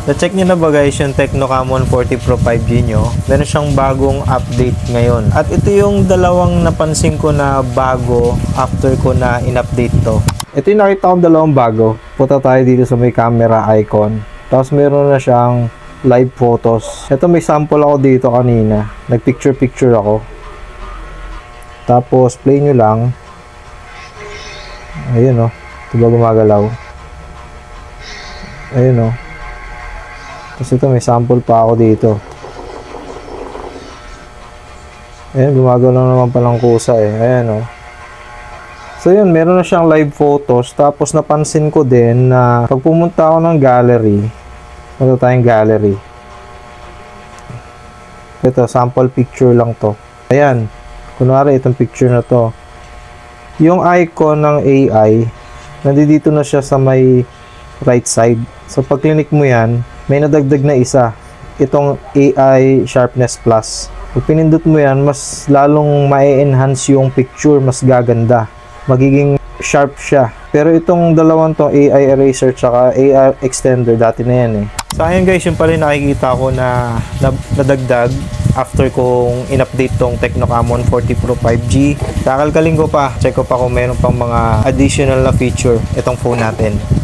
Na-check nyo na ba guys yung Tecno Camon 40 Pro 5G nyo? Meron siyang bagong update ngayon. At ito yung dalawang napansin ko na bago after ko na in-update to. Ito yung nakita kong dalawang bago. Punta tayo dito sa may camera icon. Tapos meron na siyang live photos. Ito may sample ako dito kanina. Nag-picture-picture ako. Tapos play nyo lang. Ayun o. Ito ba gumagalaw? Ayun o. Tapos ito may sample pa ako dito. Ayan, gumagalaw naman palang kusa eh. Ayan o. So yun, meron na siyang live photos. Tapos napansin ko din na pag pumunta ako ng gallery, punta tayong gallery. Ito, sample picture lang to. Ayan, kunwari itong picture na to. Yung icon ng AI, nandito na siya sa may right side. So pag click mo yan, may nadagdag na isa. Itong AI Sharpness Plus. Pag pinindot mo yan, mas lalong ma-enhance yung picture, mas gaganda. Magiging sharp siya. Pero itong dalawang to, AI Eraser tsaka AI Extender, dati na yan eh. So ayun guys, yung pala yung nakikita ko na nadagdag after kong in-update tong Tecno Camon 40 Pro 5G. Kakalkalin ko pa, check ko pa kung meron pang mga additional na feature itong phone natin.